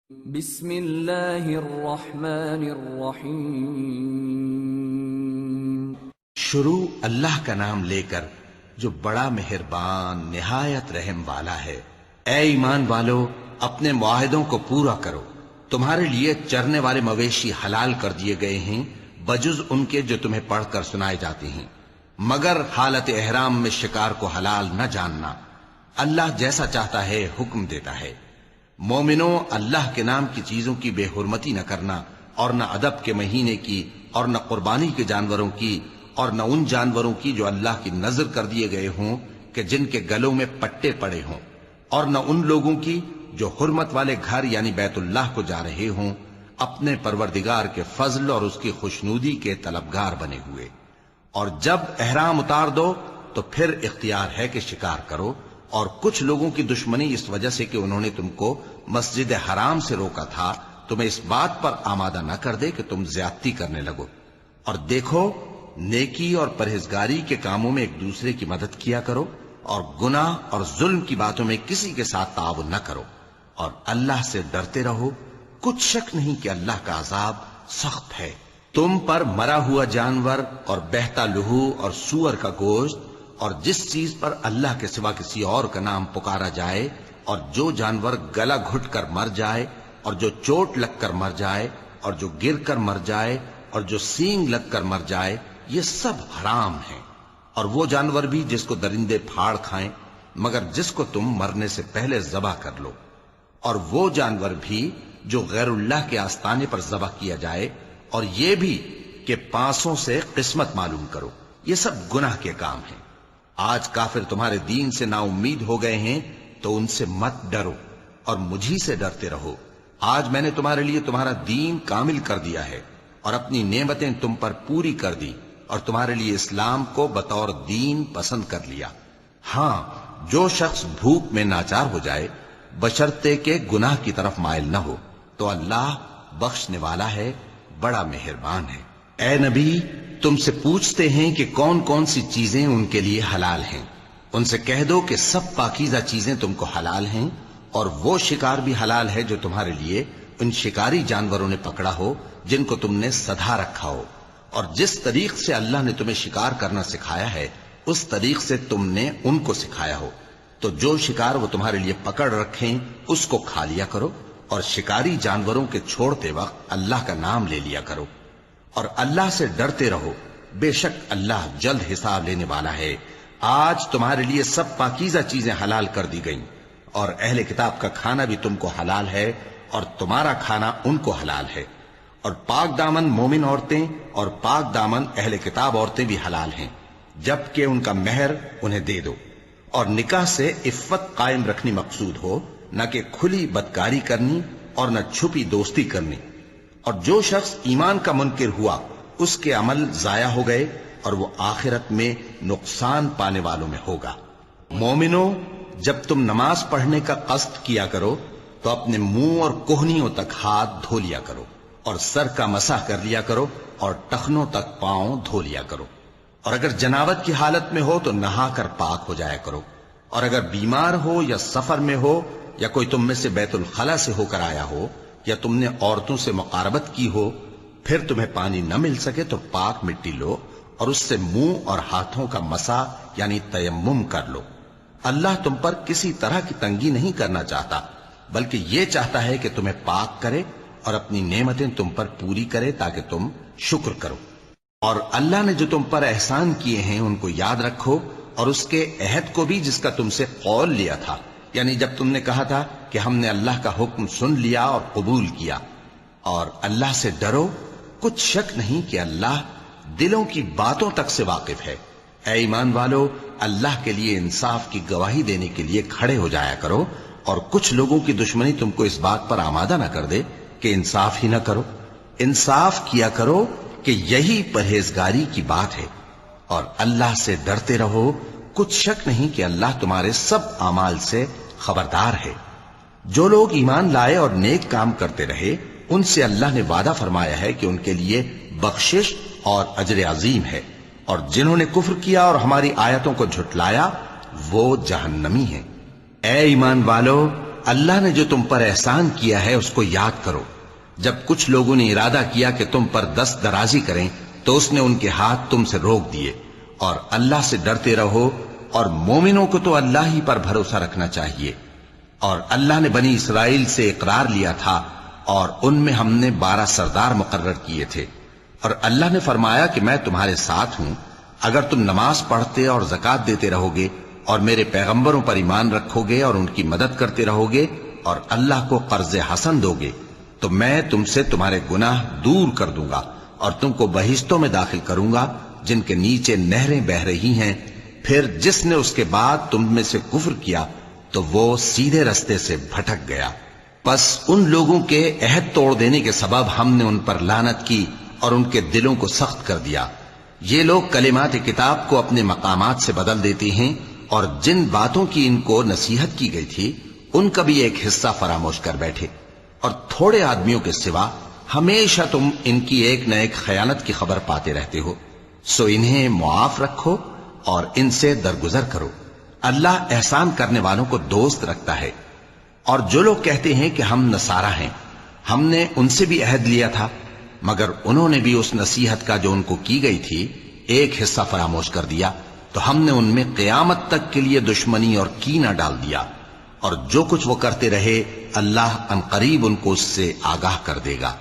بسم اللہ الرحمن الرحیم۔ شروع اللہ کا نام لے کر جو بڑا مہربان نہایت رحم والا ہے۔ اے ایمان والو، اپنے معاہدوں کو پورا کرو۔ تمہارے لیے چرنے والے مویشی حلال کر دیے گئے ہیں بجز ان کے جو تمہیں پڑھ کر سنائے جاتے ہیں، مگر حالت احرام میں شکار کو حلال نہ جاننا۔ اللہ جیسا چاہتا ہے حکم دیتا ہے۔ مومنوں، اللہ کے نام کی چیزوں کی بے حرمتی نہ کرنا، اور نہ ادب کے مہینے کی، اور نہ قربانی کے جانوروں کی، اور نہ ان جانوروں کی جو اللہ کی نذر کر دیے گئے ہوں کہ جن کے گلوں میں پٹے پڑے ہوں، اور نہ ان لوگوں کی جو حرمت والے گھر یعنی بیت اللہ کو جا رہے ہوں اپنے پروردگار کے فضل اور اس کی خوشنودی کے طلبگار بنے ہوئے۔ اور جب احرام اتار دو تو پھر اختیار ہے کہ شکار کرو، اور کچھ لوگوں کی دشمنی اس وجہ سے کہ انہوں نے تم کو مسجد حرام سے روکا تھا، تمہیں اس بات پر آمادہ نہ کر دے کہ تم زیادتی کرنے لگو۔ اور دیکھو، نیکی اور پرہیزگاری کے کاموں میں ایک دوسرے کی مدد کیا کرو، اور گناہ اور ظلم کی باتوں میں کسی کے ساتھ تعاون نہ کرو، اور اللہ سے ڈرتے رہو۔ کچھ شک نہیں کہ اللہ کا عذاب سخت ہے۔ تم پر مرا ہوا جانور اور بہتا لہو اور سور کا گوشت اور جس چیز پر اللہ کے سوا کسی اور کا نام پکارا جائے، اور جو جانور گلا گھٹ کر مر جائے، اور جو چوٹ لگ کر مر جائے، اور جو گر کر مر جائے، اور جو سینگ لگ کر مر جائے، یہ سب حرام ہیں۔ اور وہ جانور بھی جس کو درندے پھاڑ کھائیں، مگر جس کو تم مرنے سے پہلے ذبح کر لو۔ اور وہ جانور بھی جو غیر اللہ کے آستانے پر ذبح کیا جائے، اور یہ بھی کہ پانسوں سے قسمت معلوم کرو۔ یہ سب گناہ کے کام ہیں۔ آج کافر تمہارے دین سے نا امید ہو گئے ہیں تو ان سے مت ڈرو اور مجھی سے ڈرتے رہو۔ آج میں نے تمہارے لیے تمہارا دین کامل کر دیا ہے اور اپنی نعمتیں تم پر پوری کر دی، اور تمہارے لیے اسلام کو بطور دین پسند کر لیا۔ ہاں، جو شخص بھوک میں ناچار ہو جائے بشرطے کہ گناہ کی طرف مائل نہ ہو تو اللہ بخشنے والا ہے، بڑا مہربان ہے۔ اے نبی، تم سے پوچھتے ہیں کہ کون کون سی چیزیں ان کے لیے حلال ہیں۔ ان سے کہہ دو کہ سب پاکیزہ چیزیں تم کو حلال ہیں، اور وہ شکار بھی حلال ہے جو تمہارے لیے ان شکاری جانوروں نے پکڑا ہو جن کو تم نے سدھا رکھا ہو، اور جس طریق سے اللہ نے تمہیں شکار کرنا سکھایا ہے اس طریق سے تم نے ان کو سکھایا ہو۔ تو جو شکار وہ تمہارے لیے پکڑ رکھیں اس کو کھا لیا کرو، اور شکاری جانوروں کے چھوڑتے وقت اللہ کا نام لے لیا کرو، اور اللہ سے ڈرتے رہو، بے شک اللہ جلد حساب لینے والا ہے۔ آج تمہارے لیے سب پاکیزہ چیزیں حلال کر دی گئیں، اور اہل کتاب کا کھانا بھی تم کو حلال ہے، اور تمہارا کھانا ان کو حلال ہے۔ اور پاک دامن مومن عورتیں اور پاک دامن اہل کتاب عورتیں بھی حلال ہیں، جبکہ ان کا مہر انہیں دے دو۔ اور نکاح سے عفت قائم رکھنی مقصود ہو، نہ کہ کھلی بدکاری کرنی اور نہ چھپی دوستی کرنی۔ اور جو شخص ایمان کا منکر ہوا اس کے عمل ضائع ہو گئے، اور وہ آخرت میں نقصان پانے والوں میں ہوگا۔ مومنوں، جب تم نماز پڑھنے کا قصد کیا کرو تو اپنے منہ اور کوہنیوں تک ہاتھ دھو لیا کرو، اور سر کا مسح کر لیا کرو، اور ٹخنوں تک پاؤں دھو لیا کرو۔ اور اگر جنابت کی حالت میں ہو تو نہا کر پاک ہو جایا کرو، اور اگر بیمار ہو یا سفر میں ہو، یا کوئی تم میں سے بیت الخلا سے ہو کر آیا ہو، یا تم نے عورتوں سے مقاربت کی ہو، پھر تمہیں پانی نہ مل سکے تو پاک مٹی لو اور اس سے منہ اور ہاتھوں کا مسح یعنی تیمم کر لو۔ اللہ تم پر کسی طرح کی تنگی نہیں کرنا چاہتا، بلکہ یہ چاہتا ہے کہ تمہیں پاک کرے اور اپنی نعمتیں تم پر پوری کرے تاکہ تم شکر کرو۔ اور اللہ نے جو تم پر احسان کیے ہیں ان کو یاد رکھو، اور اس کے عہد کو بھی جس کا تم سے قول لیا تھا، یعنی جب تم نے کہا تھا کہ ہم نے اللہ کا حکم سن لیا اور قبول کیا۔ اور اللہ سے ڈرو، کچھ شک نہیں کہ اللہ دلوں کی باتوں تک سے واقف ہے۔ اے ایمان والو، اللہ کے لیے انصاف کی گواہی دینے کے لیے کھڑے ہو جایا کرو، اور کچھ لوگوں کی دشمنی تم کو اس بات پر آمادہ نہ کر دے کہ انصاف ہی نہ کرو۔ انصاف کیا کرو کہ یہی پرہیزگاری کی بات ہے، اور اللہ سے ڈرتے رہو، کچھ شک نہیں کہ اللہ تمہارے سب اعمال سے خبردار ہے۔ جو لوگ ایمان لائے اور نیک کام کرتے رہے ان سے اللہ نے وعدہ فرمایا ہے کہ ان کے لیے بخشش اور اجر عظیم ہے، اور جنہوں نے کفر کیا اور ہماری آیتوں کو جھٹلایا وہ جہنمی ہیں۔ اے ایمان والو، اللہ نے جو تم پر احسان کیا ہے اس کو یاد کرو۔ جب کچھ لوگوں نے ارادہ کیا کہ تم پر دست درازی کریں تو اس نے ان کے ہاتھ تم سے روک دیے، اور اللہ سے ڈرتے رہو، اور مومنوں کو تو اللہ ہی پر بھروسہ رکھنا چاہیے۔ اور اللہ نے بنی اسرائیل سے اقرار لیا تھا، اور ان میں ہم نے 12 سردار مقرر کیے تھے، اور اللہ نے فرمایا کہ میں تمہارے ساتھ ہوں، اگر تم نماز پڑھتے اور زکوٰۃ دیتے رہو گے اور میرے پیغمبروں پر ایمان رکھو گے اور ان کی مدد کرتے رہو گے اور اللہ کو قرض حسن دو گے تو میں تم سے تمہارے گناہ دور کر دوں گا اور تم کو بہشتوں میں داخل کروں گا جن کے نیچے نہریں بہہ رہی ہیں۔ پھر جس نے اس کے بعد تم میں سے کفر کیا تو وہ سیدھے رستے سے بھٹک گیا۔ پس ان لوگوں کے عہد توڑ دینے کے سبب ہم نے ان پر لعنت کی اور ان کے دلوں کو سخت کر دیا۔ یہ لوگ کلمات کتاب کو اپنے مقامات سے بدل دیتے ہیں، اور جن باتوں کی ان کو نصیحت کی گئی تھی ان کا بھی ایک حصہ فراموش کر بیٹھے، اور تھوڑے آدمیوں کے سوا ہمیشہ تم ان کی ایک نہ ایک خیانت کی خبر پاتے رہتے ہو۔ سو انہیں معاف رکھو اور ان سے درگزر کرو، اللہ احسان کرنے والوں کو دوست رکھتا ہے۔ اور جو لوگ کہتے ہیں کہ ہم نصارہ ہیں، ہم نے ان سے بھی عہد لیا تھا، مگر انہوں نے بھی اس نصیحت کا جو ان کو کی گئی تھی ایک حصہ فراموش کر دیا، تو ہم نے ان میں قیامت تک کے لیے دشمنی اور کینہ ڈال دیا، اور جو کچھ وہ کرتے رہے اللہ عنقریب ان کو اس سے آگاہ کر دے گا۔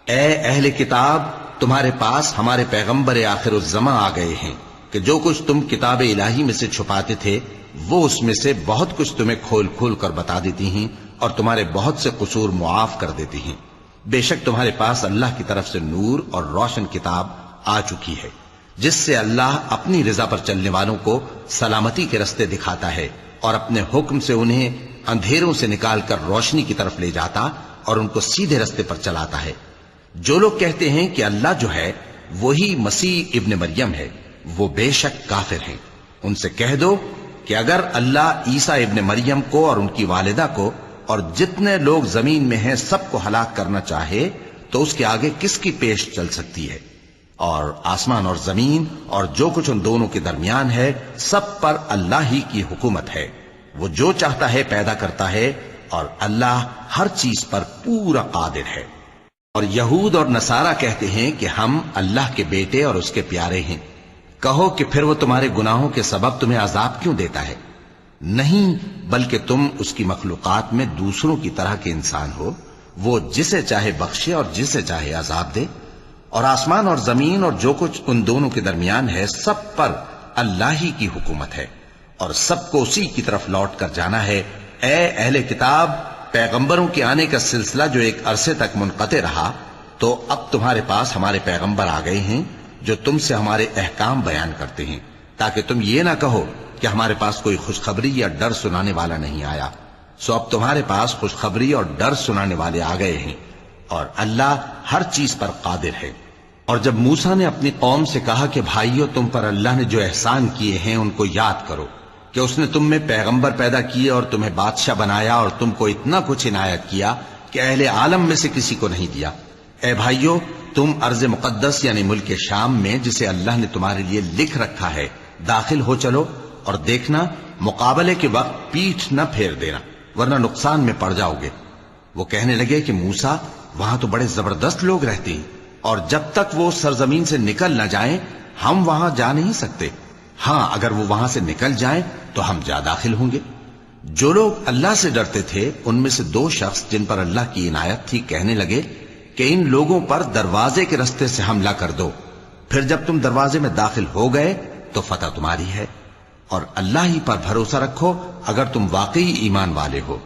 اے اہل کتاب، تمہارے پاس ہمارے پیغمبر آخر الزماں آ گئے ہیں کہ جو کچھ تم کتاب الہی میں سے چھپاتے تھے وہ اس میں سے بہت کچھ تمہیں کھول کھول کر بتا دیتی ہیں اور تمہارے بہت سے قصور معاف کر دیتی ہیں۔ بے شک تمہارے پاس اللہ کی طرف سے نور اور روشن کتاب آ چکی ہے، جس سے اللہ اپنی رضا پر چلنے والوں کو سلامتی کے رستے دکھاتا ہے اور اپنے حکم سے انہیں اندھیروں سے نکال کر روشنی کی طرف لے جاتا اور ان کو سیدھے رستے پر چلاتا ہے۔ جو لوگ کہتے ہیں کہ اللہ جو ہے وہی مسیح ابن مریم ہے، وہ بے شک کافر ہیں۔ ان سے کہہ دو کہ اگر اللہ عیسیٰ ابن مریم کو اور ان کی والدہ کو اور جتنے لوگ زمین میں ہیں سب کو ہلاک کرنا چاہے تو اس کے آگے کس کی پیش چل سکتی ہے؟ اور آسمان اور زمین اور جو کچھ ان دونوں کے درمیان ہے سب پر اللہ ہی کی حکومت ہے، وہ جو چاہتا ہے پیدا کرتا ہے، اور اللہ ہر چیز پر پورا قادر ہے۔ اور یہود اور نصارہ کہتے ہیں کہ ہم اللہ کے بیٹے اور اس کے پیارے ہیں۔ کہو کہ پھر وہ تمہارے گناہوں کے سبب تمہیں عذاب کیوں دیتا ہے؟ نہیں، بلکہ تم اس کی مخلوقات میں دوسروں کی طرح کے انسان ہو، وہ جسے چاہے بخشے اور جسے چاہے عذاب دے۔ اور آسمان اور زمین اور جو کچھ ان دونوں کے درمیان ہے سب پر اللہ ہی کی حکومت ہے، اور سب کو اسی کی طرف لوٹ کر جانا ہے۔ اے اہل کتاب، پیغمبروں کے آنے کا سلسلہ جو ایک عرصے تک منقطع رہا، تو اب تمہارے پاس ہمارے پیغمبر آ گئے ہیں جو تم سے ہمارے احکام بیان کرتے ہیں، تاکہ تم یہ نہ کہو کہ ہمارے پاس کوئی خوشخبری یا ڈر سنانے والا نہیں آیا۔ سو اب تمہارے پاس خوشخبری اور ڈر سنانے والے آ گئے ہیں، اور اللہ ہر چیز پر قادر ہے۔ اور جب موسیٰ نے اپنی قوم سے کہا کہ بھائیو، تم پر اللہ نے جو احسان کیے ہیں ان کو یاد کرو، کہ اس نے تم میں پیغمبر پیدا کیے اور تمہیں بادشاہ بنایا اور تم کو اتنا کچھ عنایت کیا کہ اہل عالم میں سے کسی کو نہیں دیا۔ اے بھائیو، تم ارض مقدس یعنی ملک شام میں جسے اللہ نے تمہارے لیے لکھ رکھا ہے داخل ہو چلو، اور دیکھنا مقابلے کے وقت پیٹھ نہ پھیر دینا ورنہ نقصان میں پڑ جاؤ گے۔ وہ کہنے لگے کہ موسیٰ، وہاں تو بڑے زبردست لوگ رہتے ہیں، اور جب تک وہ سرزمین سے نکل نہ جائیں ہم وہاں جا نہیں سکتے۔ ہاں، اگر وہ وہاں سے نکل جائیں تو ہم جا داخل ہوں گے۔ جو لوگ اللہ سے ڈرتے تھے ان میں سے 2 شخص جن پر اللہ کی عنایت تھی کہنے لگے کہ ان لوگوں پر دروازے کے رستے سے حملہ کر دو، پھر جب تم دروازے میں داخل ہو گئے تو فتح تمہاری ہے، اور اللہ ہی پر بھروسہ رکھو اگر تم واقعی ایمان والے ہو۔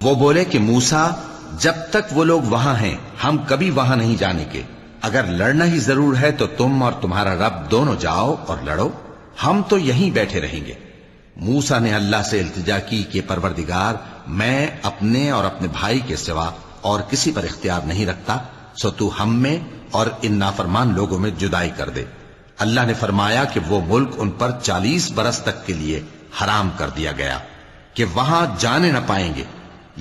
وہ بولے کہ موسیٰ، جب تک وہ لوگ وہاں ہیں ہم کبھی وہاں نہیں جانے کے، اگر لڑنا ہی ضرور ہے تو تم اور تمہارا رب دونوں جاؤ اور لڑو، ہم تو یہیں بیٹھے رہیں گے۔ موسیٰ نے اللہ سے التجا کی کہ پروردگار، میں اپنے اور اپنے بھائی کے سوا اور کسی پر اختیار نہیں رکھتا، سو تو ہم میں اور ان نافرمان لوگوں میں جدائی کر دے۔ اللہ نے فرمایا کہ وہ ملک ان پر 40 برس تک کے لیے حرام کر دیا گیا کہ وہاں جانے نہ پائیں گے۔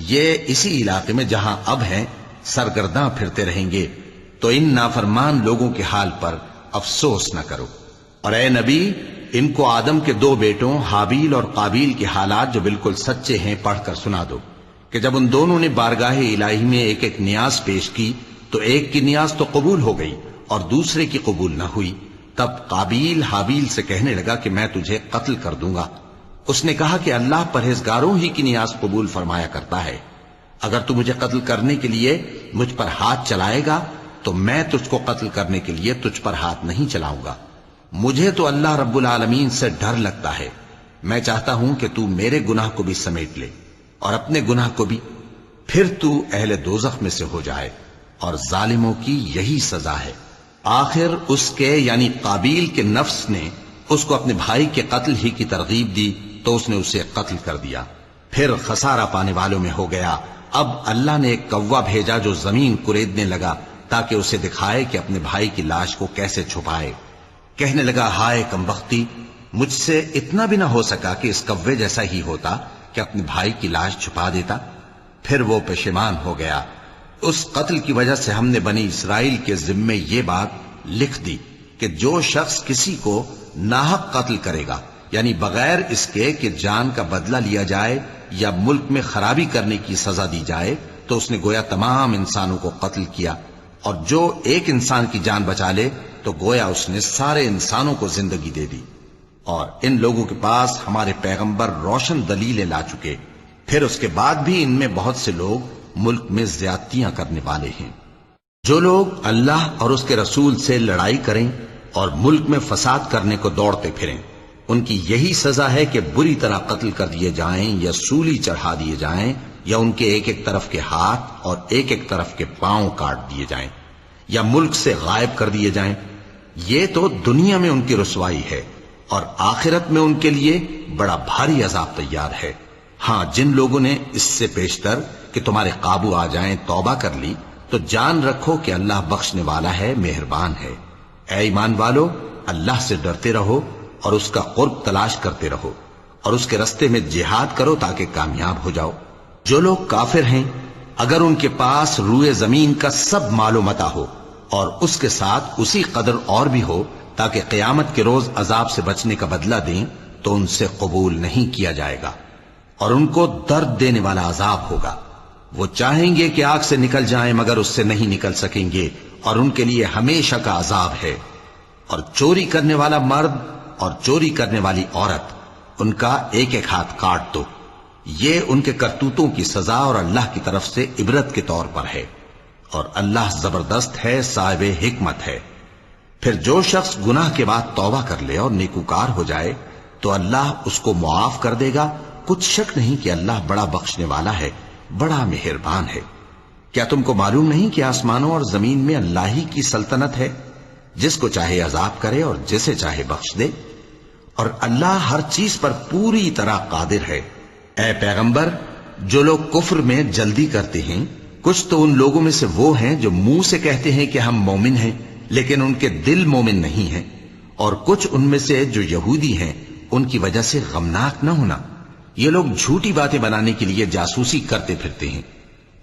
یہ اسی علاقے میں جہاں اب ہیں سرگرداں پھرتے رہیں گے، تو ان نافرمان لوگوں کے حال پر افسوس نہ کرو۔ اور اے نبی، ان کو آدم کے 2 بیٹوں حابیل اور قابیل کے حالات جو بالکل سچے ہیں پڑھ کر سنا دو کہ جب ان دونوں نے بارگاہ الہی میں ایک ایک نیاز پیش کی تو ایک کی نیاز تو قبول ہو گئی اور دوسرے کی قبول نہ ہوئی. تب قابیل حابیل سے کہنے لگا کہ میں تجھے قتل کر دوں گا. اس نے کہا کہ اللہ پرہیزگاروں ہی کی نیاز قبول فرمایا کرتا ہے. اگر تو مجھے قتل کرنے کے لیے مجھ پر ہاتھ چلائے گا تو میں تجھ کو قتل کرنے کے لیے تجھ پر ہاتھ نہیں چلاؤں گا. مجھے تو اللہ رب العالمین سے ڈر لگتا ہے. میں چاہتا ہوں کہ تو میرے گناہ کو بھی سمیٹ لے اور اپنے گناہ کو بھی، پھر تو اہل دوزخ میں سے ہو جائے، اور ظالموں کی یہی سزا ہے. آخر اس کے یعنی قابیل کے نفس نے اس کو اپنے بھائی کے قتل ہی کی ترغیب دی تو اس نے اسے قتل کر دیا. پھر خسارہ پانے والوں میں ہو گیا. اب اللہ نے ایک کوا بھیجا جو زمین کریدنے لگا تاکہ اسے دکھائے کہ اپنے بھائی کی لاش کو کیسے چھپائے. کہنے لگا ہائے کمبختی، مجھ سے اتنا بھی نہ ہو سکا کہ اس کوے جیسا ہی ہوتا کہ اپنے بھائی کی لاش چھپا دیتا. پھر وہ پشیمان ہو گیا. اس قتل کی وجہ سے ہم نے بنی اسرائیل کے ذمے یہ بات لکھ دی کہ جو شخص کسی کو ناحق قتل کرے گا، یعنی بغیر اس کے کہ جان کا بدلہ لیا جائے یا ملک میں خرابی کرنے کی سزا دی جائے، تو اس نے گویا تمام انسانوں کو قتل کیا. اور جو ایک انسان کی جان بچا لے تو گویا اس نے سارے انسانوں کو زندگی دے دی. اور ان لوگوں کے پاس ہمارے پیغمبر روشن دلیلیں لا چکے. پھر اس کے بعد بھی ان میں بہت سے لوگ ملک میں زیادتیاں کرنے والے ہیں. جو لوگ اللہ اور اس کے رسول سے لڑائی کریں اور ملک میں فساد کرنے کو دوڑتے پھریں، ان کی یہی سزا ہے کہ بری طرح قتل کر دیے جائیں یا سولی چڑھا دیے جائیں یا ان کے ایک ایک طرف کے ہاتھ اور ایک ایک طرف کے پاؤں کاٹ دیے جائیں یا ملک سے غائب کر دیے جائیں. یہ تو دنیا میں ان کی رسوائی ہے اور آخرت میں ان کے لیے بڑا بھاری عذاب تیار ہے. ہاں، جن لوگوں نے اس سے پیشتر کہ تمہارے قابو آ جائیں توبہ کر لی تو جان رکھو کہ اللہ بخشنے والا ہے، مہربان ہے. اے ایمان والو، اللہ سے ڈرتے رہو اور اس کا قرب تلاش کرتے رہو اور اس کے رستے میں جہاد کرو تاکہ کامیاب ہو جاؤ. جو لوگ کافر ہیں، اگر ان کے پاس روئے زمین کا سب مال و متاع ہو اور اس کے ساتھ اسی قدر اور بھی ہو تاکہ قیامت کے روز عذاب سے بچنے کا بدلہ دیں، تو ان سے قبول نہیں کیا جائے گا اور ان کو درد دینے والا عذاب ہوگا. وہ چاہیں گے کہ آگ سے نکل جائیں مگر اس سے نہیں نکل سکیں گے اور ان کے لیے ہمیشہ کا عذاب ہے. اور چوری کرنے والا مرد اور چوری کرنے والی عورت، ان کا ایک ایک ہاتھ کاٹ دو. یہ ان کے کرتوتوں کی سزا اور اللہ کی طرف سے عبرت کے طور پر ہے، اور اللہ زبردست ہے، صاحب حکمت ہے. پھر جو شخص گناہ کے بعد توبہ کر لے اور نیکوکار ہو جائے تو اللہ اس کو معاف کر دے گا. کچھ شک نہیں کہ اللہ بڑا بخشنے والا ہے، بڑا مہربان ہے. کیا تم کو معلوم نہیں کہ آسمانوں اور زمین میں اللہ ہی کی سلطنت ہے، جس کو چاہے عذاب کرے اور جسے چاہے بخش دے، اور اللہ ہر چیز پر پوری طرح قادر ہے. اے پیغمبر، جو لوگ کفر میں جلدی کرتے ہیں، کچھ تو ان لوگوں میں سے وہ ہیں جو منہ سے کہتے ہیں کہ ہم مومن ہیں لیکن ان کے دل مومن نہیں ہیں، اور کچھ ان میں سے جو یہودی ہیں، ان کی وجہ سے غمناک نہ ہونا. یہ لوگ جھوٹی باتیں بنانے کے لیے جاسوسی کرتے پھرتے ہیں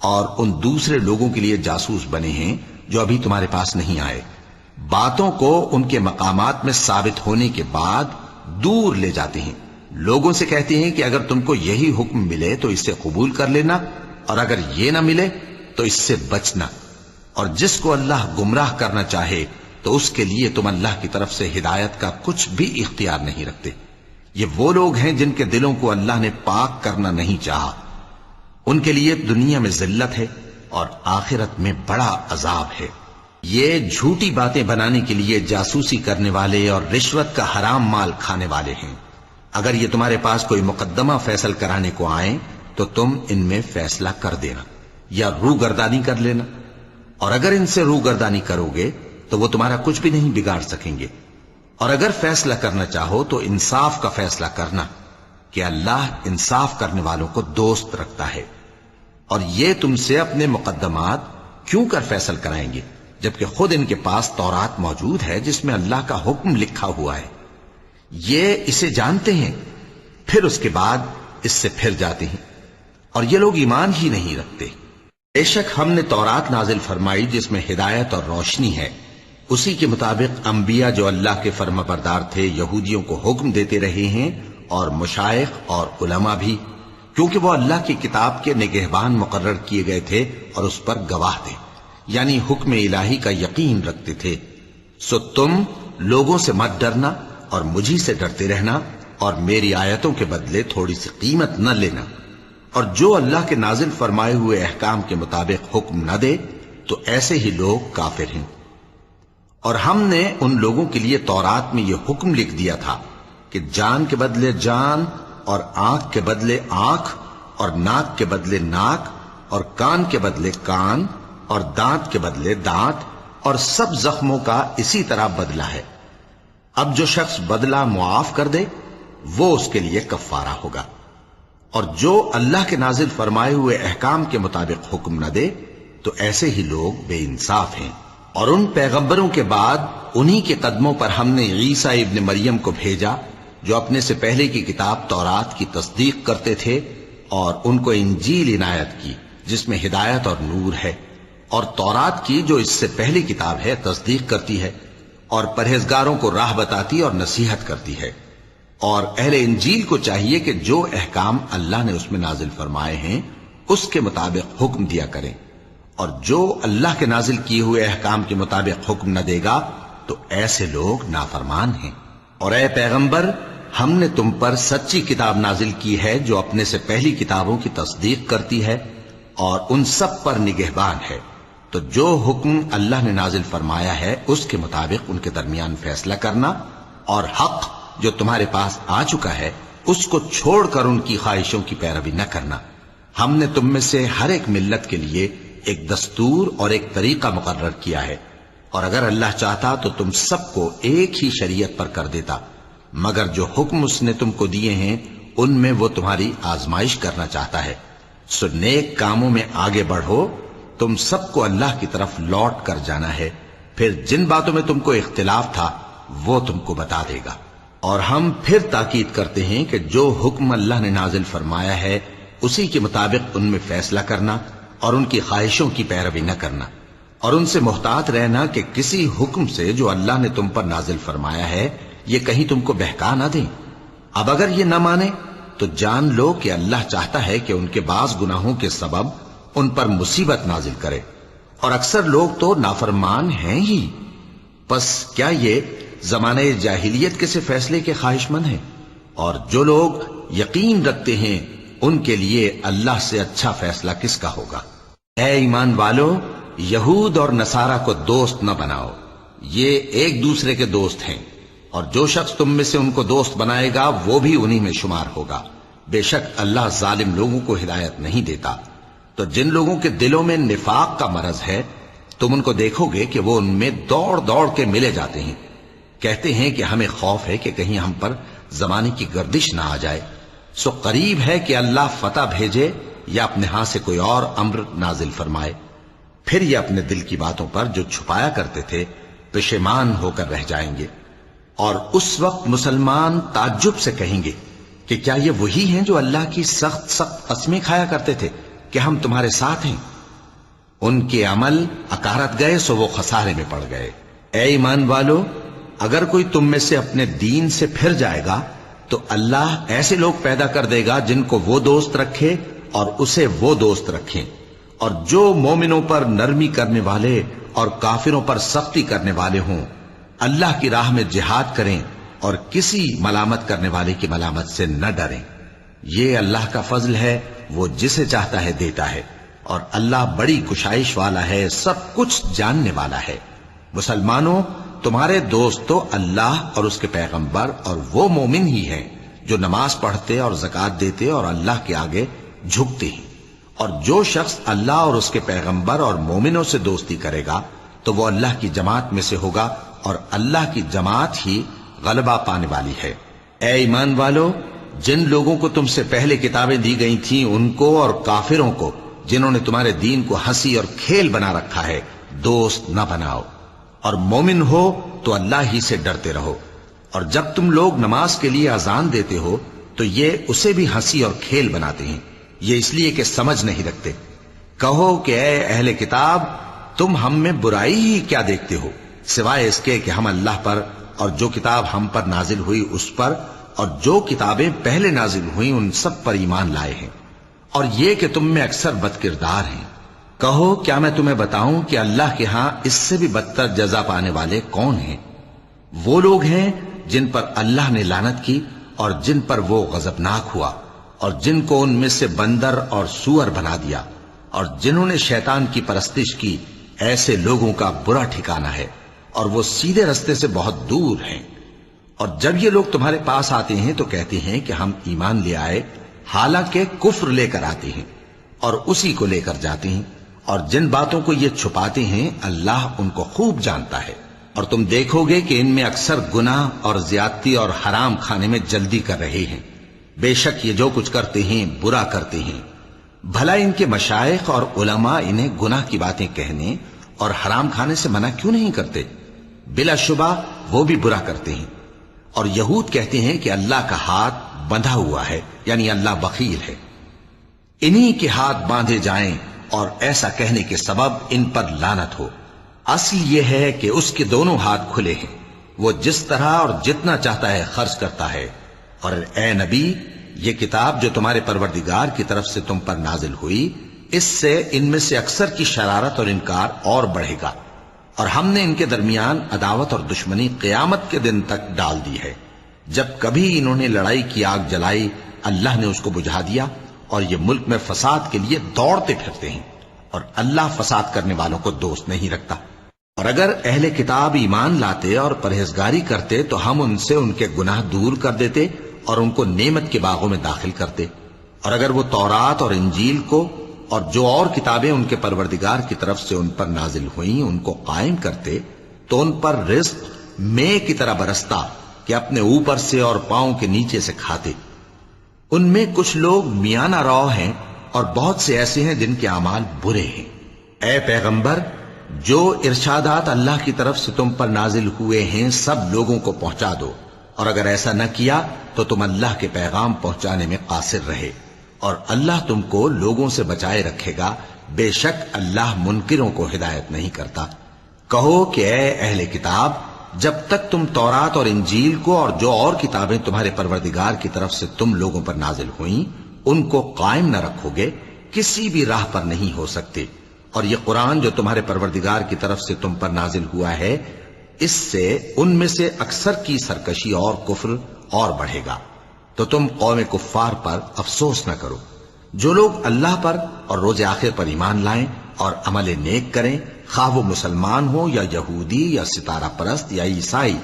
اور ان دوسرے لوگوں کے لیے جاسوس بنے ہیں جو ابھی تمہارے پاس نہیں آئے. باتوں کو ان کے مقامات میں ثابت ہونے کے بعد دور لے جاتے ہیں. لوگوں سے کہتے ہیں کہ اگر تم کو یہی حکم ملے تو اسے قبول کر لینا، اور اگر یہ نہ ملے تو اس سے بچنا. اور جس کو اللہ گمراہ کرنا چاہے تو اس کے لیے تم اللہ کی طرف سے ہدایت کا کچھ بھی اختیار نہیں رکھتے. یہ وہ لوگ ہیں جن کے دلوں کو اللہ نے پاک کرنا نہیں چاہا. ان کے لیے دنیا میں ذلت ہے اور آخرت میں بڑا عذاب ہے. یہ جھوٹی باتیں بنانے کے لیے جاسوسی کرنے والے اور رشوت کا حرام مال کھانے والے ہیں. اگر یہ تمہارے پاس کوئی مقدمہ فیصل کرانے کو آئیں تو تم ان میں فیصلہ کر دینا یا روگردانی کر لینا، اور اگر ان سے روگردانی کرو گے تو وہ تمہارا کچھ بھی نہیں بگاڑ سکیں گے. اور اگر فیصلہ کرنا چاہو تو انصاف کا فیصلہ کرنا کہ اللہ انصاف کرنے والوں کو دوست رکھتا ہے. اور یہ تم سے اپنے مقدمات کیوں کر فیصل کرائیں گے جبکہ خود ان کے پاس تورات موجود ہے جس میں اللہ کا حکم لکھا ہوا ہے. یہ اسے جانتے ہیں، پھر اس کے بعد اس سے پھر جاتے ہیں، اور یہ لوگ ایمان ہی نہیں رکھتے. بے شک ہم نے تورات نازل فرمائی جس میں ہدایت اور روشنی ہے. اسی کے مطابق انبیاء جو اللہ کے فرما بردار تھے یہودیوں کو حکم دیتے رہے ہیں، اور مشائخ اور علماء بھی. کیونکہ وہ اللہ کی کتاب کے نگہبان مقرر کیے گئے تھے اور اس پر گواہ تھے، یعنی حکم الہی کا یقین رکھتے تھے۔ سو تم لوگوں سے مت ڈرنا اور مجھی سے ڈرتے رہنا، اور میری آیتوں کے بدلے تھوڑی سی قیمت نہ لینا، اور جو اللہ کے نازل فرمائے ہوئے احکام کے مطابق حکم نہ دے تو ایسے ہی لوگ کافر ہیں۔ اور ہم نے ان لوگوں کے لیے تورات میں یہ حکم لکھ دیا تھا کہ جان کے بدلے جان، اور آنکھ کے بدلے آنکھ، اور ناک کے بدلے ناک، اور کان کے بدلے کان، اور دانت کے بدلے دانت، اور سب زخموں کا اسی طرح بدلہ ہے۔ اب جو شخص بدلہ معاف کر دے وہ اس کے لیے کفارہ ہوگا، اور جو اللہ کے نازل فرمائے ہوئے احکام کے مطابق حکم نہ دے تو ایسے ہی لوگ بے انصاف ہیں۔ اور ان پیغمبروں کے بعد انہی کے قدموں پر ہم نے عیسیٰ ابن مریم کو بھیجا، جو اپنے سے پہلے کی کتاب تورات کی تصدیق کرتے تھے، اور ان کو انجیل عنایت کی جس میں ہدایت اور نور ہے، اور تورات کی جو اس سے پہلی کتاب ہے تصدیق کرتی ہے، اور پرہیزگاروں کو راہ بتاتی اور نصیحت کرتی ہے۔ اور اہل انجیل کو چاہیے کہ جو احکام اللہ نے اس میں نازل فرمائے ہیں اس کے مطابق حکم دیا کریں، اور جو اللہ کے نازل کیے ہوئے احکام کے مطابق حکم نہ دے گا تو ایسے لوگ نافرمان ہیں۔ اور اے پیغمبر، ہم نے تم پر سچی کتاب نازل کی ہے جو اپنے سے پہلی کتابوں کی تصدیق کرتی ہے اور ان سب پر نگہبان ہے، تو جو حکم اللہ نے نازل فرمایا ہے اس کے مطابق ان کے درمیان فیصلہ کرنا، اور حق جو تمہارے پاس آ چکا ہے اس کو چھوڑ کر ان کی خواہشوں کی پیروی نہ کرنا۔ ہم نے تم میں سے ہر ایک ملت کے لیے ایک دستور اور ایک طریقہ مقرر کیا ہے، اور اگر اللہ چاہتا تو تم سب کو ایک ہی شریعت پر کر دیتا، مگر جو حکم اس نے تم کو دیے ہیں ان میں وہ تمہاری آزمائش کرنا چاہتا ہے۔ سو نیک کاموں میں آگے بڑھو، تم سب کو اللہ کی طرف لوٹ کر جانا ہے، پھر جن باتوں میں تم کو اختلاف تھا وہ تم کو بتا دے گا۔ اور ہم پھر تاکید کرتے ہیں کہ جو حکم اللہ نے نازل فرمایا ہے اسی کے مطابق ان میں فیصلہ کرنا اور ان کی خواہشوں کی پیروی نہ کرنا، اور ان سے محتاط رہنا کہ کسی حکم سے جو اللہ نے تم پر نازل فرمایا ہے یہ کہیں تم کو بہکا نہ دیں۔ اب اگر یہ نہ مانے تو جان لو کہ اللہ چاہتا ہے کہ ان کے بعض گناہوں کے سبب ان پر مصیبت نازل کرے، اور اکثر لوگ تو نافرمان ہیں ہی۔ پس کیا یہ زمانہ جاہلیت کے سے فیصلے کے خواہش مند ہیں؟ اور جو لوگ یقین رکھتے ہیں ان کے لیے اللہ سے اچھا فیصلہ کس کا ہوگا؟ اے ایمان والو، یہود اور نصارہ کو دوست نہ بناؤ، یہ ایک دوسرے کے دوست ہیں، اور جو شخص تم میں سے ان کو دوست بنائے گا وہ بھی انہی میں شمار ہوگا۔ بے شک اللہ ظالم لوگوں کو ہدایت نہیں دیتا۔ تو جن لوگوں کے دلوں میں نفاق کا مرض ہے تم ان کو دیکھو گے کہ وہ ان میں دوڑ دوڑ کے ملے جاتے ہیں، کہتے ہیں کہ ہمیں خوف ہے کہ کہیں ہم پر زمانے کی گردش نہ آ جائے۔ سو قریب ہے کہ اللہ فتح بھیجے یا اپنے ہاں سے کوئی اور امر نازل فرمائے، پھر یہ اپنے دل کی باتوں پر جو چھپایا کرتے تھے پشیمان ہو کر رہ جائیں گے۔ اور اس وقت مسلمان تعجب سے کہیں گے کہ کیا یہ وہی ہیں جو اللہ کی سخت سخت قسمیں کھایا کرتے تھے کہ ہم تمہارے ساتھ ہیں؟ ان کے عمل اکارت گئے سو وہ خسارے میں پڑ گئے۔ اے ایمان والو، اگر کوئی تم میں سے اپنے دین سے پھر جائے گا تو اللہ ایسے لوگ پیدا کر دے گا جن کو وہ دوست رکھے اور اسے وہ دوست رکھیں، اور جو مومنوں پر نرمی کرنے والے اور کافروں پر سختی کرنے والے ہوں، اللہ کی راہ میں جہاد کریں اور کسی ملامت کرنے والے کی ملامت سے نہ ڈریں۔ یہ اللہ کا فضل ہے، وہ جسے چاہتا ہے دیتا ہے، اور اللہ بڑی کشائش والا ہے، سب کچھ جاننے والا ہے۔ مسلمانوں، تمہارے دوست تو اللہ اور اس کے پیغمبر اور وہ مومن ہی ہیں جو نماز پڑھتے اور زکوٰۃ دیتے اور اللہ کے آگے جھکتے ہیں۔ اور جو شخص اللہ اور اس کے پیغمبر اور مومنوں سے دوستی کرے گا تو وہ اللہ کی جماعت میں سے ہوگا، اور اللہ کی جماعت ہی غلبہ پانے والی ہے۔ اے ایمان والو، جن لوگوں کو تم سے پہلے کتابیں دی گئی تھیں ان کو اور کافروں کو جنہوں نے تمہارے دین کو ہنسی اور کھیل بنا رکھا ہے دوست نہ بناؤ، اور مومن ہو تو اللہ ہی سے ڈرتے رہو۔ اور جب تم لوگ نماز کے لیے اذان دیتے ہو تو یہ اسے بھی ہنسی اور کھیل بناتے ہیں، یہ اس لیے کہ سمجھ نہیں رکھتے۔ کہو کہ اے اہل کتاب، تم ہم میں برائی ہی کیا دیکھتے ہو، سوائے اس کے کہ ہم اللہ پر اور جو کتاب ہم پر نازل ہوئی اس پر اور جو کتابیں پہلے نازل ہوئیں ان سب پر ایمان لائے ہیں۔ اور یہ کہ تم میں اکثر بد کردار ہیں۔ کہو کیا میں تمہیں بتاؤں کہ اللہ کے ہاں اس سے بھی بدتر جزا پانے والے کون ہیں؟ وہ لوگ ہیں جن پر اللہ نے لعنت کی اور جن پر وہ غضبناک ہوا، اور جن کو ان میں سے بندر اور سور بنا دیا، اور جنہوں نے شیطان کی پرستش کی، ایسے لوگوں کا برا ٹھکانہ ہے، اور وہ سیدھے رستے سے بہت دور ہیں۔ اور جب یہ لوگ تمہارے پاس آتے ہیں تو کہتے ہیں کہ ہم ایمان لے آئے، حالانکہ کفر لے کر آتے ہیں اور اسی کو لے کر جاتے ہیں، اور جن باتوں کو یہ چھپاتے ہیں اللہ ان کو خوب جانتا ہے۔ اور تم دیکھو گے کہ ان میں اکثر گناہ اور زیادتی اور حرام کھانے میں جلدی کر رہے ہیں۔ بے شک یہ جو کچھ کرتے ہیں برا کرتے ہیں۔ بھلا ان کے مشائخ اور علماء انہیں گناہ کی باتیں کہنے اور حرام کھانے سے منع کیوں نہیں کرتے؟ بلا شبہ وہ بھی برا کرتے ہیں۔ اور یہود کہتے ہیں کہ اللہ کا ہاتھ بندھا ہوا ہے، یعنی اللہ بخیل ہے۔ انہی کے ہاتھ باندھے جائیں اور ایسا کہنے کے سبب ان پر لعنت ہو۔ اصل یہ ہے کہ اس کے دونوں ہاتھ کھلے ہیں، وہ جس طرح اور جتنا چاہتا ہے خرچ کرتا ہے۔ اور اے نبی، یہ کتاب جو تمہارے پروردگار کی طرف سے تم پر نازل ہوئی، اس سے ان میں سے اکثر کی شرارت اور انکار اور بڑھے گا، اور ہم نے ان کے درمیان عداوت اور دشمنی قیامت کے دن تک ڈال دی ہے۔ جب کبھی انہوں نے لڑائی کی آگ جلائی، اللہ نے اس کو بجھا دیا، اور یہ ملک میں فساد کے لیے دوڑتے پھرتے ہیں، اور اللہ فساد کرنے والوں کو دوست نہیں رکھتا۔ اور اگر اہل کتاب ایمان لاتے اور پرہیزگاری کرتے تو ہم ان سے ان کے گناہ دور کر دیتے اور ان کو نعمت کے باغوں میں داخل کرتے۔ اور اگر وہ تورات اور انجیل کو اور جو اور کتابیں ان کے پروردگار کی طرف سے ان پر نازل ہوئیں ان کو قائم کرتے تو ان پر رزق مے کی طرح برستا کہ اپنے اوپر سے اور پاؤں کے نیچے سے کھاتے۔ ان میں کچھ لوگ میانہ رو ہیں اور بہت سے ایسے ہیں جن کے اعمال برے ہیں۔ اے پیغمبر، جو ارشادات اللہ کی طرف سے تم پر نازل ہوئے ہیں سب لوگوں کو پہنچا دو، اور اگر ایسا نہ کیا تو تم اللہ کے پیغام پہنچانے میں قاصر رہے، اور اللہ تم کو لوگوں سے بچائے رکھے گا، بے شک اللہ منکروں کو ہدایت نہیں کرتا۔ کہو کہ اے اہل کتاب، جب تک تم تورات اور انجیل کو اور جو اور کتابیں تمہارے پروردگار کی طرف سے تم لوگوں پر نازل ہوئیں ان کو قائم نہ رکھو گے، کسی بھی راہ پر نہیں ہو سکتے۔ اور یہ قرآن جو تمہارے پروردگار کی طرف سے تم پر نازل ہوا ہے، اس سے ان میں سے اکثر کی سرکشی اور کفر اور بڑھے گا، تو تم قوم کفار پر افسوس نہ کرو۔ جو لوگ اللہ پر اور روز آخر پر ایمان لائیں اور عمل نیک کریں، خواہ وہ مسلمان ہو یا یہودی یا ستارہ پرست یا عیسائی،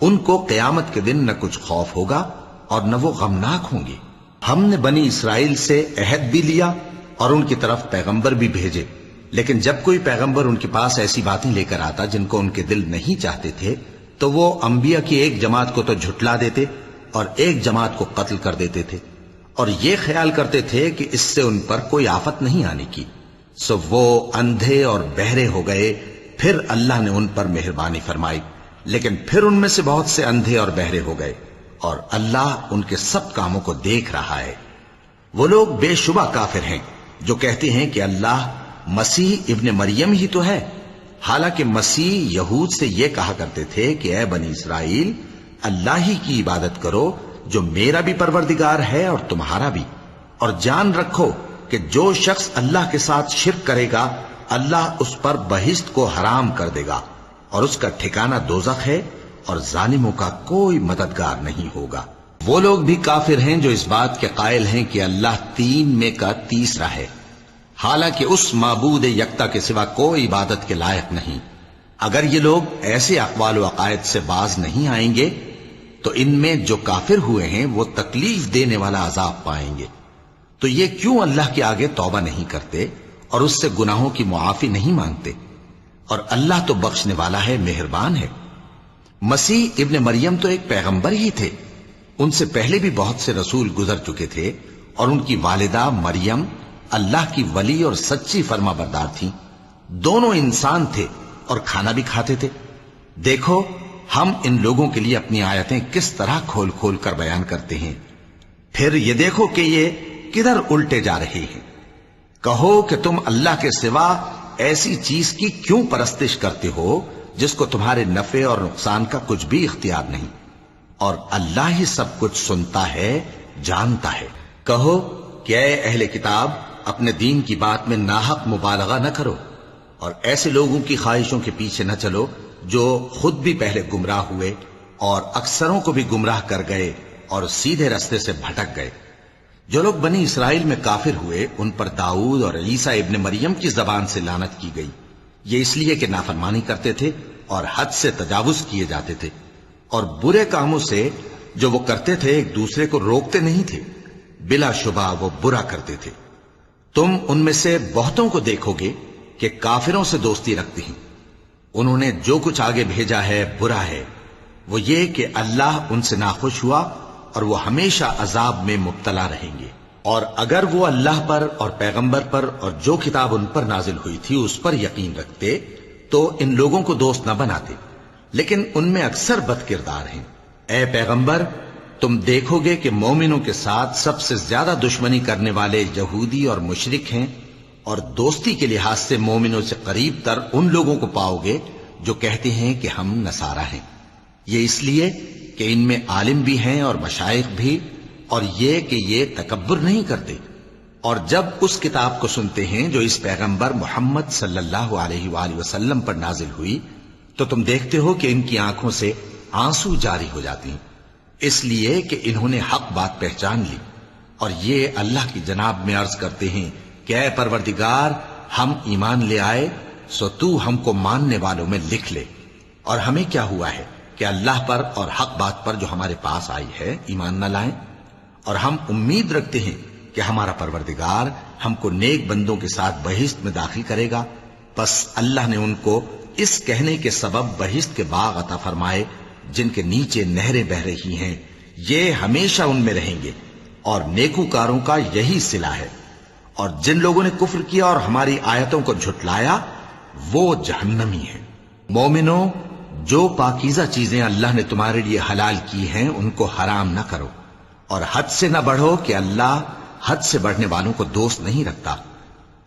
ان کو قیامت کے دن نہ کچھ خوف ہوگا اور نہ وہ غمناک ہوں گے۔ ہم نے بنی اسرائیل سے عہد بھی لیا اور ان کی طرف پیغمبر بھی بھیجے، لیکن جب کوئی پیغمبر ان کے پاس ایسی باتیں لے کر آتا جن کو ان کے دل نہیں چاہتے تھے تو وہ انبیاء کی ایک جماعت کو تو جھٹلا دیتے اور ایک جماعت کو قتل کر دیتے تھے، اور یہ خیال کرتے تھے کہ اس سے ان پر کوئی آفت نہیں آنے کی، سو وہ اندھے اور بہرے ہو گئے۔ پھر اللہ نے ان پر مہربانی فرمائی، لیکن پھر ان میں سے بہت سے اندھے اور بہرے ہو گئے، اور اللہ ان کے سب کاموں کو دیکھ رہا ہے۔ وہ لوگ بے شبہ کافر ہیں جو کہتے ہیں کہ اللہ مسیح ابن مریم ہی تو ہے، حالانکہ مسیح یہود سے یہ کہا کرتے تھے کہ اے بنی اسرائیل، اللہ ہی کی عبادت کرو جو میرا بھی پروردگار ہے اور تمہارا بھی، اور جان رکھو کہ جو شخص اللہ کے ساتھ شرک کرے گا اللہ اس پر بہشت کو حرام کر دے گا، اور اس کا ٹھکانہ دوزخ ہے، اور ظالموں کا کوئی مددگار نہیں ہوگا۔ وہ لوگ بھی کافر ہیں جو اس بات کے قائل ہیں کہ اللہ تین میں کا تیسرا ہے، حالانکہ اس معبود یکتا کے سوا کوئی عبادت کے لائق نہیں۔ اگر یہ لوگ ایسے اقوال و عقائد سے باز نہیں آئیں گے تو ان میں جو کافر ہوئے ہیں وہ تکلیف دینے والا عذاب پائیں گے۔ تو یہ کیوں اللہ کے آگے توبہ نہیں کرتے اور اس سے گناہوں کی معافی نہیں مانگتے؟ اور اللہ تو بخشنے والا ہے، مہربان ہے۔ مسیح ابن مریم تو ایک پیغمبر ہی تھے، ان سے پہلے بھی بہت سے رسول گزر چکے تھے، اور ان کی والدہ مریم اللہ کی ولی اور سچی فرما بردار تھیں، دونوں انسان تھے اور کھانا بھی کھاتے تھے۔ دیکھو ہم ان لوگوں کے لیے اپنی آیتیں کس طرح کھول کھول کر بیان کرتے ہیں، پھر یہ دیکھو کہ یہ کدھر الٹے جا رہے ہیں۔ کہو کہ تم اللہ کے سوا ایسی چیز کی کیوں پرستش کرتے ہو جس کو تمہارے نفع اور نقصان کا کچھ بھی اختیار نہیں، اور اللہ ہی سب کچھ سنتا ہے، جانتا ہے۔ کہو کہ اے اہل کتاب اپنے دین کی بات میں ناحق مبالغہ نہ کرو اور ایسے لوگوں کی خواہشوں کے پیچھے نہ چلو جو خود بھی پہلے گمراہ ہوئے اور اکثروں کو بھی گمراہ کر گئے اور سیدھے رستے سے بھٹک گئے۔ جو لوگ بنی اسرائیل میں کافر ہوئے ان پر داؤد اور عیسیٰ ابن مریم کی زبان سے لعنت کی گئی، یہ اس لیے کہ نافرمانی کرتے تھے اور حد سے تجاوز کیے جاتے تھے، اور برے کاموں سے جو وہ کرتے تھے ایک دوسرے کو روکتے نہیں تھے، بلا شبہ وہ برا کرتے تھے۔ تم ان میں سے بہتوں کو دیکھو گے کہ کافروں سے دوستی رکھتے ہیں، انہوں نے جو کچھ آگے بھیجا ہے برا ہے، وہ یہ کہ اللہ ان سے ناخوش ہوا اور وہ ہمیشہ عذاب میں مبتلا رہیں گے۔ اور اگر وہ اللہ پر اور پیغمبر پر اور جو کتاب ان پر نازل ہوئی تھی اس پر یقین رکھتے تو ان لوگوں کو دوست نہ بناتے، لیکن ان میں اکثر بد کردار ہیں۔ اے پیغمبر تم دیکھو گے کہ مومنوں کے ساتھ سب سے زیادہ دشمنی کرنے والے یہودی اور مشرک ہیں، اور دوستی کے لحاظ سے مومنوں سے قریب تر ان لوگوں کو پاؤ گے جو کہتے ہیں کہ ہم نصارہ ہیں، یہ اس لیے کہ ان میں عالم بھی ہیں اور مشائخ بھی، اور یہ کہ یہ تکبر نہیں کرتے۔ اور جب اس کتاب کو سنتے ہیں جو اس پیغمبر محمد صلی اللہ علیہ وآلہ وسلم پر نازل ہوئی تو تم دیکھتے ہو کہ ان کی آنکھوں سے آنسو جاری ہو جاتی ہیں، اس لیے کہ انہوں نے حق بات پہچان لی، اور یہ اللہ کی جناب میں عرض کرتے ہیں کہ اے پروردگار ہم ایمان لے آئے سو تو ہم کو ماننے والوں میں لکھ لے، اور ہمیں کیا ہوا ہے کہ اللہ پر اور حق بات پر جو ہمارے پاس آئی ہے ایمان نہ لائیں، اور ہم امید رکھتے ہیں کہ ہمارا پروردگار ہم کو نیک بندوں کے ساتھ بہشت میں داخل کرے گا۔ پس اللہ نے ان کو اس کہنے کے سبب بہشت کے باغ عطا فرمائے جن کے نیچے نہریں بہ رہی ہیں، یہ ہمیشہ ان میں رہیں گے، اور نیکوکاروں کا یہی صلہ ہے۔ اور جن لوگوں نے کفر کیا اور ہماری آیتوں کو جھٹلایا وہ جہنمی ہیں۔ مومنوں جو پاکیزہ چیزیں اللہ نے تمہارے لیے حلال کی ہیں ان کو حرام نہ کرو، اور حد سے نہ بڑھو کہ اللہ حد سے بڑھنے والوں کو دوست نہیں رکھتا،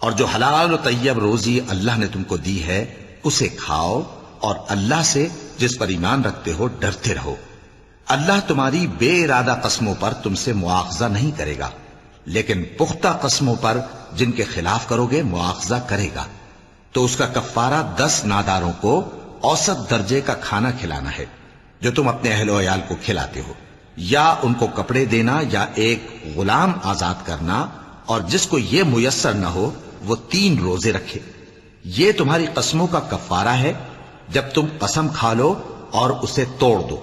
اور جو حلال و طیب روزی اللہ نے تم کو دی ہے اسے کھاؤ، اور اللہ سے جس پر ایمان رکھتے ہو ڈرتے رہو۔ اللہ تمہاری بے ارادہ قسموں پر تم سے مواخذہ نہیں کرے گا، لیکن پختہ قسموں پر جن کے خلاف کرو گے مواخذہ کرے گا، تو اس کا کفارہ 10 ناداروں کو اوسط درجے کا کھانا کھلانا ہے جو تم اپنے اہل و عیال کو کھلاتے ہو، یا ان کو کپڑے دینا یا ایک غلام آزاد کرنا، اور جس کو یہ میسر نہ ہو وہ 3 روزے رکھے۔ یہ تمہاری قسموں کا کفارہ ہے جب تم قسم کھا لو اور اسے توڑ دو،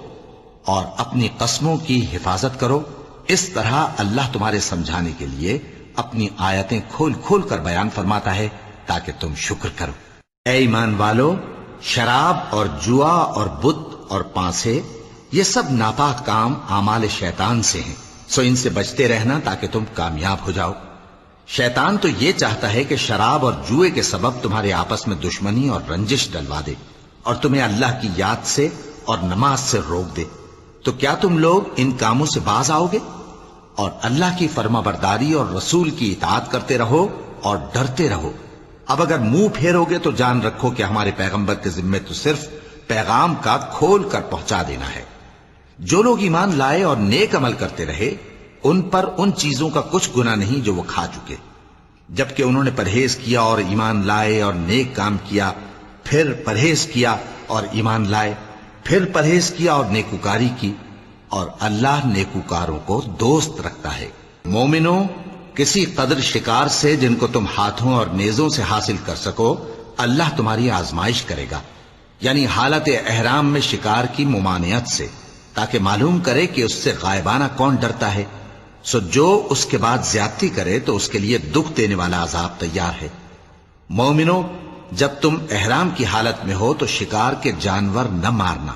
اور اپنی قسموں کی حفاظت کرو۔ اس طرح اللہ تمہارے سمجھانے کے لیے اپنی آیتیں کھول کھول کر بیان فرماتا ہے تاکہ تم شکر کرو۔ اے ایمان والو، شراب اور جوا اور بت اور پانسے یہ سب ناپاک کام اعمال شیطان سے ہیں، سو ان سے بچتے رہنا تاکہ تم کامیاب ہو جاؤ۔ شیطان تو یہ چاہتا ہے کہ شراب اور جوئے کے سبب تمہارے آپس میں دشمنی اور رنجش ڈلوا دے، اور تمہیں اللہ کی یاد سے اور نماز سے روک دے۔ تو کیا تم لوگ ان کاموں سے باز آؤ گے؟ اور اللہ کی فرما برداری اور رسول کی اطاعت کرتے رہو اور ڈرتے رہو۔ اب اگر منہ پھیرو گے تو جان رکھو کہ ہمارے پیغمبر کے ذمے تو صرف پیغام کا کھول کر پہنچا دینا ہے۔ جو لوگ ایمان لائے اور نیک عمل کرتے رہے ان پر ان چیزوں کا کچھ گناہ نہیں جو وہ کھا چکے، جبکہ انہوں نے پرہیز کیا اور ایمان لائے اور نیک کام کیا، پھر پرہیز کیا اور ایمان لائے، پھر پرہیز کیا اور نیکوکاری کی، اور اللہ نیکوکاروں کو دوست رکھتا ہے۔ مومنوں، کسی قدر شکار سے جن کو تم ہاتھوں اور نیزوں سے حاصل کر سکو اللہ تمہاری آزمائش کرے گا، یعنی حالت احرام میں شکار کی ممانعت سے، تاکہ معلوم کرے کہ اس سے غائبانہ کون ڈرتا ہے، سو جو اس کے بعد زیادتی کرے تو اس کے لیے دکھ دینے والا عذاب تیار ہے۔ مومنوں، جب تم احرام کی حالت میں ہو تو شکار کے جانور نہ مارنا،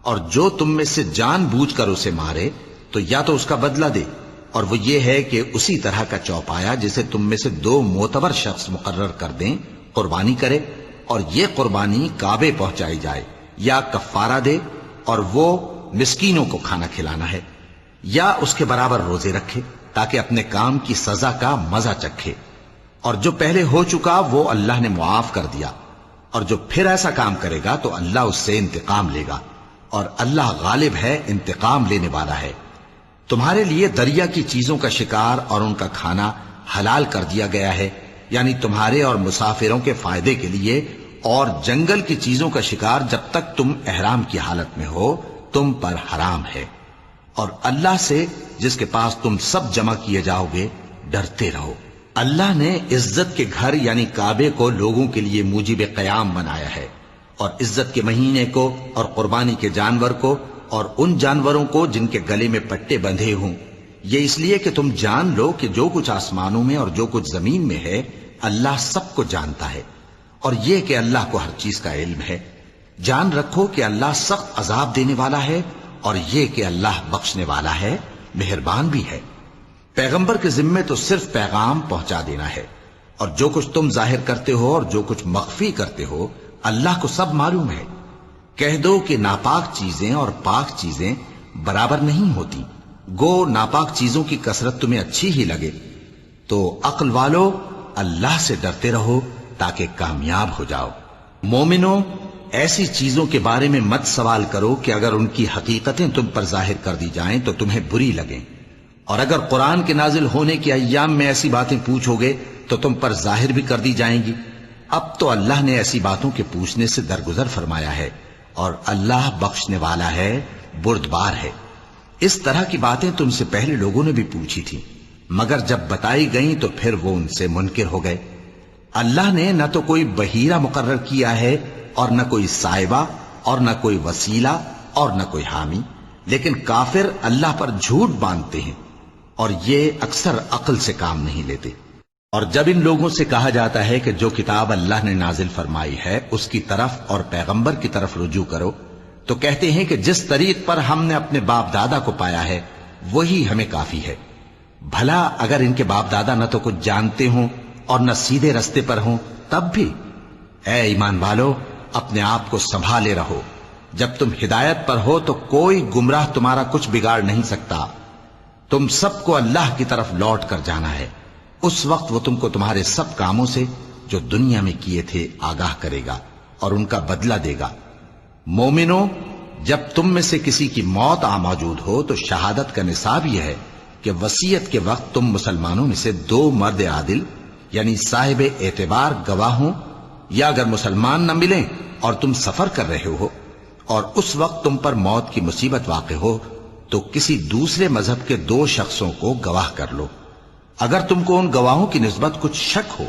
اور جو تم میں سے جان بوجھ کر اسے مارے تو یا تو اس کا بدلہ دے، اور وہ یہ ہے کہ اسی طرح کا چوپایا جسے تم میں سے 2 معتبر شخص مقرر کر دیں قربانی کرے، اور یہ قربانی کعبے پہنچائی جائے، یا کفارہ دے اور وہ مسکینوں کو کھانا کھلانا ہے، یا اس کے برابر روزے رکھے تاکہ اپنے کام کی سزا کا مزہ چکھے، اور جو پہلے ہو چکا وہ اللہ نے معاف کر دیا، اور جو پھر ایسا کام کرے گا تو اللہ اس سے انتقام لے گا، اور اللہ غالب ہے، انتقام لینے والا ہے۔ تمہارے لیے دریا کی چیزوں کا شکار اور ان کا کھانا حلال کر دیا گیا ہے، یعنی تمہارے اور مسافروں کے فائدے کے لیے، اور جنگل کی چیزوں کا شکار جب تک تم احرام کی حالت میں ہو تم پر حرام ہے۔ اور اللہ سے جس کے پاس تم سب جمع کیے جاؤ گے ڈرتے رہو۔ اللہ نے عزت کے گھر یعنی کعبے کو لوگوں کے لیے موجب قیام بنایا ہے، اور عزت کے مہینے کو اور قربانی کے جانور کو اور ان جانوروں کو جن کے گلے میں پٹے بندھے ہوں، یہ اس لیے کہ تم جان لو کہ جو کچھ آسمانوں میں اور جو کچھ زمین میں ہے اللہ سب کو جانتا ہے، اور یہ کہ اللہ کو ہر چیز کا علم ہے۔ جان رکھو کہ اللہ سخت عذاب دینے والا ہے، اور یہ کہ اللہ بخشنے والا ہے، مہربان بھی ہے۔ پیغمبر کے ذمے تو صرف پیغام پہنچا دینا ہے، اور جو کچھ تم ظاہر کرتے ہو اور جو کچھ مخفی کرتے ہو اللہ کو سب معلوم ہے۔ کہہ دو کہ ناپاک چیزیں اور پاک چیزیں برابر نہیں ہوتی، گو ناپاک چیزوں کی کثرت تمہیں اچھی ہی لگے، تو عقل والو اللہ سے ڈرتے رہو تاکہ کامیاب ہو جاؤ۔ مومنو، ایسی چیزوں کے بارے میں مت سوال کرو کہ اگر ان کی حقیقتیں تم پر ظاہر کر دی جائیں تو تمہیں بری لگیں، اور اگر قرآن کے نازل ہونے کے ایام میں ایسی باتیں پوچھو گے تو تم پر ظاہر بھی کر دی جائیں گی۔ اب تو اللہ نے ایسی باتوں کے پوچھنے سے درگزر فرمایا ہے، اور اللہ بخشنے والا ہے، بردبار ہے۔ اس طرح کی باتیں تم سے پہلے لوگوں نے بھی پوچھی تھی، مگر جب بتائی گئیں تو پھر وہ ان سے منکر ہو گئے۔ اللہ نے نہ تو کوئی بحیرہ مقرر کیا ہے اور نہ کوئی سائبہ اور نہ کوئی وسیلہ اور نہ کوئی حامی، لیکن کافر اللہ پر جھوٹ باندھتے ہیں اور یہ اکثر عقل سے کام نہیں لیتے۔ اور جب ان لوگوں سے کہا جاتا ہے کہ جو کتاب اللہ نے نازل فرمائی ہے اس کی طرف اور پیغمبر کی طرف رجوع کرو، تو کہتے ہیں کہ جس طریق پر ہم نے اپنے باپ دادا کو پایا ہے وہی ہمیں کافی ہے۔ بھلا اگر ان کے باپ دادا نہ تو کچھ جانتے ہوں اور نہ سیدھے رستے پر ہوں تب بھی؟ اے ایمان والو، اپنے آپ کو سنبھالے رہو، جب تم ہدایت پر ہو تو کوئی گمراہ تمہارا کچھ بگاڑ نہیں سکتا۔ تم سب کو اللہ کی طرف لوٹ کر جانا ہے، اس وقت وہ تم کو تمہارے سب کاموں سے جو دنیا میں کیے تھے آگاہ کرے گا اور ان کا بدلہ دے گا۔ مومنو، جب تم میں سے کسی کی موت آ موجود ہو تو شہادت کا نصاب یہ ہے کہ وصیت کے وقت تم مسلمانوں میں سے 2 مرد عادل یعنی صاحب اعتبار گواہ ہوں، یا اگر مسلمان نہ ملیں اور تم سفر کر رہے ہو اور اس وقت تم پر موت کی مصیبت واقع ہو تو کسی دوسرے مذہب کے 2 شخصوں کو گواہ کر لو۔ اگر تم کو ان گواہوں کی نسبت کچھ شک ہو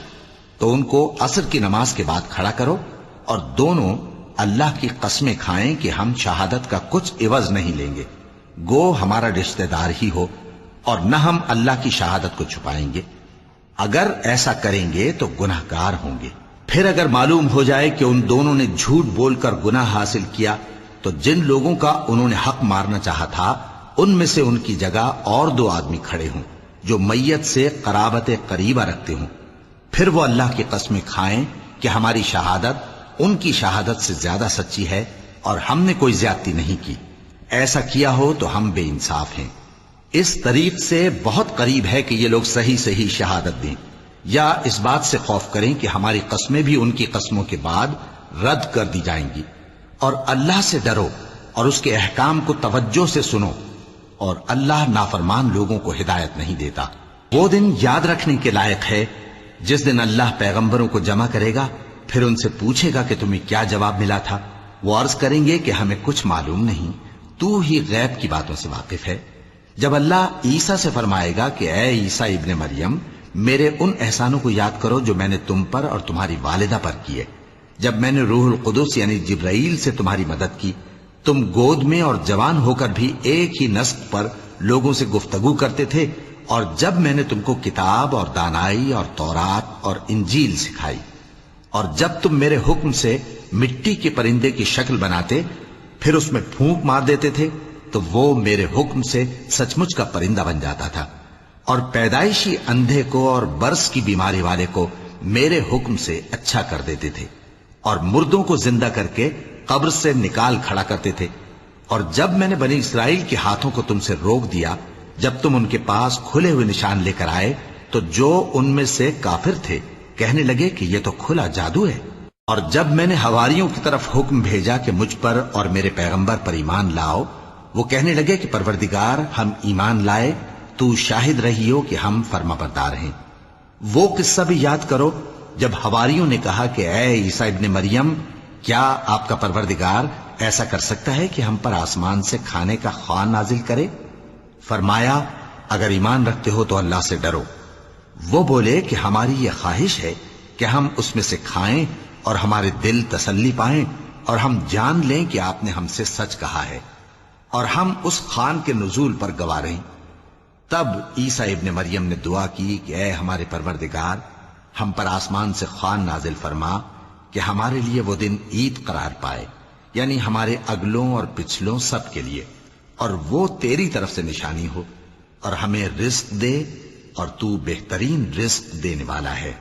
تو ان کو عصر کی نماز کے بعد کھڑا کرو، اور دونوں اللہ کی قسمیں کھائیں کہ ہم شہادت کا کچھ عوض نہیں لیں گے، گو ہمارا رشتہ دار ہی ہو، اور نہ ہم اللہ کی شہادت کو چھپائیں گے۔ اگر ایسا کریں گے تو گناہ گار ہوں گے۔ پھر اگر معلوم ہو جائے کہ ان دونوں نے جھوٹ بول کر گناہ حاصل کیا تو جن لوگوں کا انہوں نے حق مارنا چاہا تھا ان میں سے ان کی جگہ اور 2 آدمی کھڑے ہوں جو میت سے قرابت قریبہ رکھتے ہوں، پھر وہ اللہ کی قسمیں کھائیں کہ ہماری شہادت ان کی شہادت سے زیادہ سچی ہے اور ہم نے کوئی زیادتی نہیں کی۔ ایسا کیا ہو تو ہم بے انصاف ہیں۔ اس طریق سے بہت قریب ہے کہ یہ لوگ صحیح شہادت دیں، یا اس بات سے خوف کریں کہ ہماری قسمیں بھی ان کی قسموں کے بعد رد کر دی جائیں گی۔ اور اللہ سے ڈرو اور اس کے احکام کو توجہ سے سنو، اور اللہ نافرمان لوگوں کو ہدایت نہیں دیتا۔ وہ دن یاد رکھنے کے لائق ہے جس دن اللہ پیغمبروں کو جمع کرے گا، پھر ان سے پوچھے گا کہ تمہیں کیا جواب ملا تھا۔ وہ عرض کریں گے کہ ہمیں کچھ معلوم نہیں، تو ہی غیب کی باتوں سے واقف ہے۔ جب اللہ عیسیٰ سے فرمائے گا کہ اے عیسیٰ ابن مریم، میرے ان احسانوں کو یاد کرو جو میں نے تم پر اور تمہاری والدہ پر کیے، جب میں نے روح القدس یعنی جبرائیل سے تمہاری مدد کی، تم گود میں اور جوان ہو کر بھی ایک ہی نسق پر لوگوں سے گفتگو کرتے تھے، اور جب میں نے تم کو کتاب اور دانائی اور تورات اور انجیل سکھائی، اور جب تم میرے حکم سے مٹی کے پرندے کی شکل بناتے پھر اس میں پھونک مار دیتے تھے تو وہ میرے حکم سے سچ مچ کا پرندہ بن جاتا تھا، اور پیدائشی اندھے کو اور برس کی بیماری والے کو میرے حکم سے اچھا کر دیتے تھے، اور مردوں کو زندہ کر کے قبر سے نکال کھڑا کرتے تھے۔ اور جب میں نے بنی اسرائیل کے ہاتھوں کو تم سے روک دیا جب تم ان کے پاس کھلے ہوئے نشان لے کر آئے تو جو ان میں سے کافر تھے کہنے لگے کہ یہ تو کھلا جادو ہے۔ اور جب میں نے حواریوں کی طرف حکم بھیجا کہ مجھ پر اور میرے پیغمبر پر ایمان لاؤ وہ کہنے لگے کہ پروردگار ہم ایمان لائے، تو شاہد رہی ہو کہ ہم فرما بردار ہیں۔ وہ قصہ بھی یاد کرو جب حواریوں نے کہا کہ اے عیسیٰ ابن مریم، کیا آپ کا پروردگار ایسا کر سکتا ہے کہ ہم پر آسمان سے کھانے کا خوان نازل کرے؟ فرمایا اگر ایمان رکھتے ہو تو اللہ سے ڈرو۔ وہ بولے کہ ہماری یہ خواہش ہے کہ ہم اس میں سے کھائیں اور ہمارے دل تسلی پائیں اور ہم جان لیں کہ آپ نے ہم سے سچ کہا ہے اور ہم اس خوان کے نزول پر گواہ رہیں۔ تب عیسیٰ ابن مریم نے دعا کی کہ اے ہمارے پروردگار، ہم پر آسمان سے خوان نازل فرما کہ ہمارے لیے وہ دن عید قرار پائے، یعنی ہمارے اگلوں اور پچھلوں سب کے لیے، اور وہ تیری طرف سے نشانی ہو، اور ہمیں رزق دے اور تو بہترین رزق دینے والا ہے۔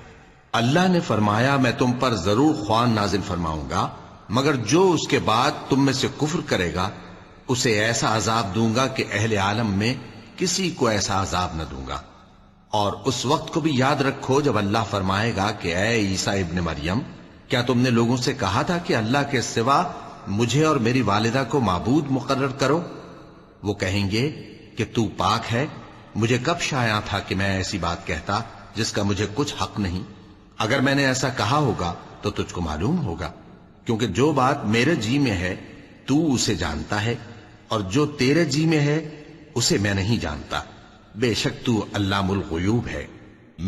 اللہ نے فرمایا میں تم پر ضرور خوان نازل فرماؤں گا، مگر جو اس کے بعد تم میں سے کفر کرے گا اسے ایسا عذاب دوں گا کہ اہل عالم میں کسی کو ایسا عذاب نہ دوں گا۔ اور اس وقت کو بھی یاد رکھو جب اللہ فرمائے گا کہ اے عیسیٰ ابن مریم، کیا تم نے لوگوں سے کہا تھا کہ اللہ کے سوا مجھے اور میری والدہ کو معبود مقرر کرو؟ وہ کہیں گے کہ تو پاک ہے، مجھے کب شایع تھا کہ میں ایسی بات کہتا جس کا مجھے کچھ حق نہیں۔ اگر میں نے ایسا کہا ہوگا تو تجھ کو معلوم ہوگا، کیونکہ جو بات میرے جی میں ہے تو اسے جانتا ہے، اور جو تیرے جی میں ہے اسے میں نہیں جانتا۔ بے شک تو علام الغیوب ہے۔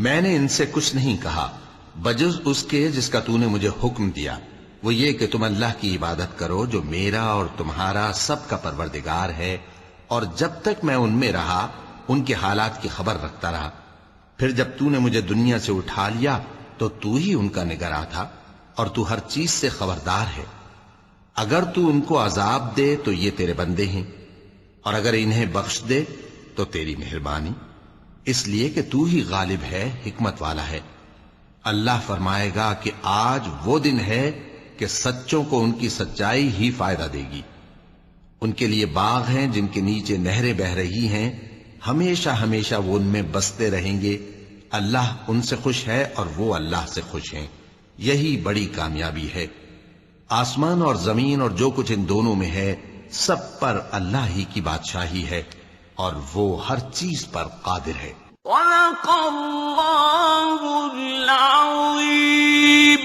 میں نے ان سے کچھ نہیں کہا بجز اس کے جس کا تو نے مجھے حکم دیا، وہ یہ کہ تم اللہ کی عبادت کرو جو میرا اور تمہارا سب کا پروردگار ہے، اور جب تک میں ان میں رہا ان کے حالات کی خبر رکھتا رہا۔ پھر جب تو نے مجھے دنیا سے اٹھا لیا تو تو ہی ان کا نگراں تھا، اور تو ہر چیز سے خبردار ہے۔ اگر تو ان کو عذاب دے تو یہ تیرے بندے ہیں، اور اگر انہیں بخش دے تو تیری مہربانی، اس لیے کہ تو ہی غالب ہے، حکمت والا ہے۔ اللہ فرمائے گا کہ آج وہ دن ہے کہ سچوں کو ان کی سچائی ہی فائدہ دے گی۔ ان کے لیے باغ ہیں جن کے نیچے نہریں بہہ رہی ہیں، ہمیشہ ہمیشہ وہ ان میں بستے رہیں گے۔ اللہ ان سے خوش ہے اور وہ اللہ سے خوش ہیں، یہی بڑی کامیابی ہے۔ آسمان اور زمین اور جو کچھ ان دونوں میں ہے سب پر اللہ ہی کی بادشاہی ہے، اور وہ ہر چیز پر قادر ہے۔ صدق اللہ العظیم۔